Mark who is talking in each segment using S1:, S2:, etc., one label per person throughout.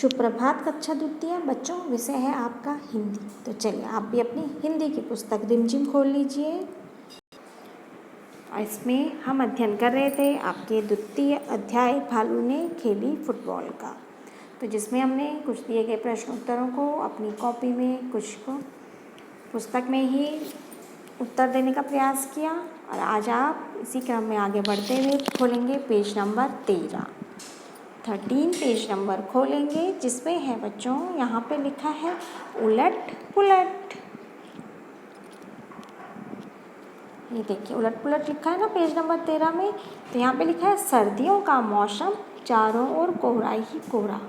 S1: सुप्रभात कक्षा द्वितीय बच्चों, विषय है आपका हिंदी। तो चलिए आप भी अपनी हिंदी की पुस्तक रिमझिम खोल लीजिए। इसमें हम अध्ययन कर रहे थे आपके द्वितीय अध्याय भालू ने खेली फुटबॉल का। तो जिसमें हमने कुछ दिए गए प्रश्न उत्तरों को अपनी कॉपी में, कुछ को पुस्तक में ही उत्तर देने का प्रयास किया। और आज आप इसी क्रम में आगे बढ़ते हुए खोलेंगे पेज नंबर 13 पेज नंबर खोलेंगे, जिसमें है बच्चों, यहाँ पे लिखा है उलट पुलट। ये देखिए उलट पुलट लिखा है ना पेज नंबर 13 में। तो यहाँ पे लिखा है सर्दियों का मौसम, चारों ओर कोहरा ही कोहरा।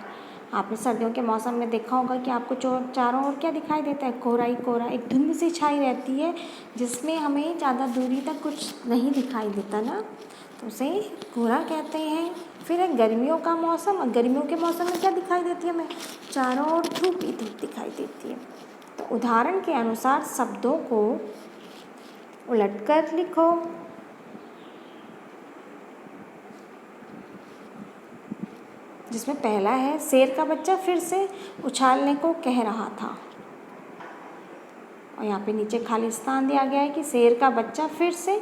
S1: आपने सर्दियों के मौसम में देखा होगा कि आपको चारों ओर क्या दिखाई देता है? कोहरा ही कोहरा, एक धुंध सी छाई रहती है जिसमें हमें ज़्यादा दूरी तक कुछ नहीं दिखाई देता ना, तो उसे कोहरा कहते हैं। फिर है गर्मियों का मौसम, और गर्मियों के मौसम में क्या दिखाई देती है हमें? चारों ओर धूप ही धूप दिखाई देती है। तो उदाहरण के अनुसार शब्दों को उलटकर लिखो। जिसमें पहला है शेर का बच्चा फिर से उछालने को कह रहा था। और यहाँ पे नीचे खाली स्थान दिया गया है कि शेर का बच्चा फिर से,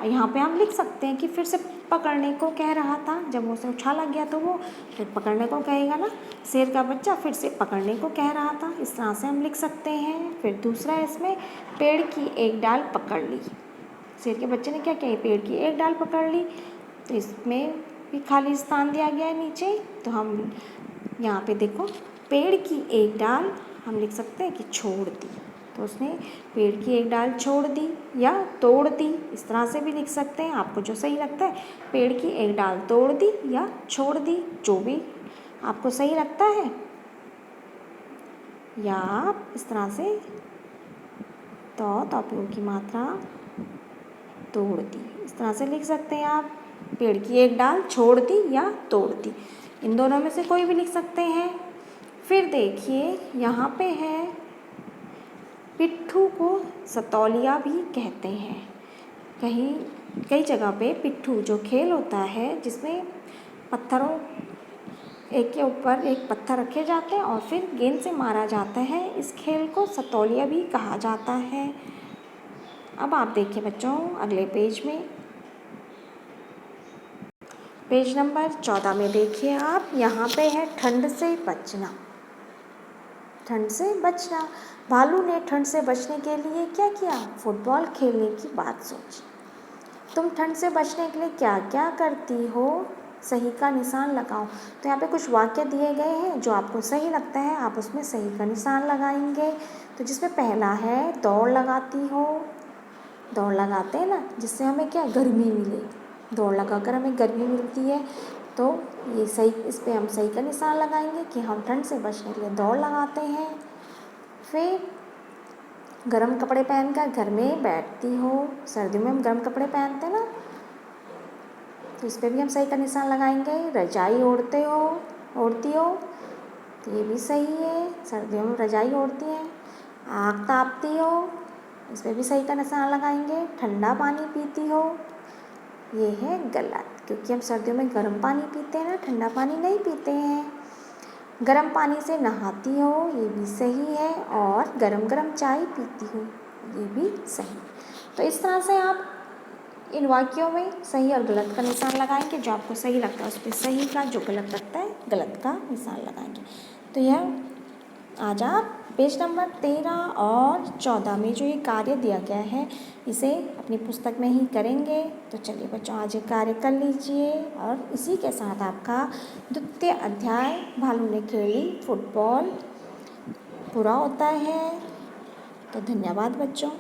S1: और यहाँ पे हम लिख सकते हैं कि फिर से पकड़ने को कह रहा था। जब उसे उछाला गया तो वो फिर पकड़ने को कहेगा ना। शेर का बच्चा फिर से पकड़ने को कह रहा था, इस तरह से हम लिख सकते हैं। फिर दूसरा है इसमें पेड़ की एक डाल पकड़ ली। शेर के बच्चे ने क्या किया? पेड़ की एक डाल पकड़ ली। तो इसमें भी खाली स्थान दिया गया है नीचे। तो हम यहाँ पे देखो पेड़ की एक डाल हम लिख सकते हैं कि छोड़ दी। तो उसने पेड़ की एक डाल छोड़ दी या तोड़ दी, इस तरह से भी लिख सकते हैं। आपको जो सही लगता है, पेड़ की एक डाल तोड़ दी या छोड़ दी, जो भी आपको सही लगता है। या आप इस तरह से तौपों की मात्रा तोड़ दी, इस तरह से लिख सकते हैं आप। पेड़ की एक डाल छोड़ दी या तोड़ दी, इन दोनों में से कोई भी लिख सकते हैं। फिर देखिए यहाँ पे है पिट्ठू को सतौलिया भी कहते हैं। कई जगह पे पिट्ठू जो खेल होता है जिसमें पत्थरों एक के ऊपर एक पत्थर रखे जाते हैं और फिर गेंद से मारा जाता है, इस खेल को सतौलिया भी कहा जाता है। अब आप देखिए बच्चों अगले पेज में, पेज नंबर 14 में देखिए आप, यहाँ पे है ठंड से बचना। ठंड से बचना, भालू ने ठंड से बचने के लिए क्या किया? फुटबॉल खेलने की बात सोची। तुम ठंड से बचने के लिए क्या क्या करती हो? सही का निशान लगाओ। तो यहाँ पे कुछ वाक्य दिए गए हैं, जो आपको सही लगता है आप उसमें सही का निशान लगाएंगे। तो जिसमें पहला है दौड़ लगाती हो। दौड़ लगाते हैं ना, जिससे हमें क्या गर्मी मिले, दौड़ लगाकर हमें गर्मी मिलती है। तो ये सही, इस पर हम सही का निशान लगाएंगे कि हम ठंड से बचने के लिए दौड़ लगाते हैं। फिर गर्म कपड़े पहनकर घर में बैठती हो। सर्दियों में हम गर्म कपड़े पहनते हैं ना, तो इस पर भी हम सही का निशान लगाएंगे। रजाई ओढ़ती हो, तो ये भी सही है, सर्दियों में रजाई ओढ़ती हैं। आग तापती हो, इस पर भी सही का निशान लगाएंगे। ठंडा पानी पीती हो, ये है गलत, क्योंकि हम सर्दियों में गर्म पानी पीते हैं ना, ठंडा पानी नहीं पीते हैं। गर्म पानी से नहाती हो, ये भी सही है। और गरम गरम चाय पीती हो, ये भी सही। तो इस तरह से आप इन वाक्यों में सही और गलत का निशान लगाएंगे। जो आपको सही लगता है उस पर सही का, जो गलत लगता है गलत का निशान लगाएंगे। तो यह आज आप पेज नंबर 13 और 14 में जो ये कार्य दिया गया है, इसे अपनी पुस्तक में ही करेंगे। तो चलिए बच्चों आज ये कार्य कर लीजिए, और इसी के साथ आपका द्वितीय अध्याय भालू ने खेली फुटबॉल पूरा होता है। तो धन्यवाद बच्चों।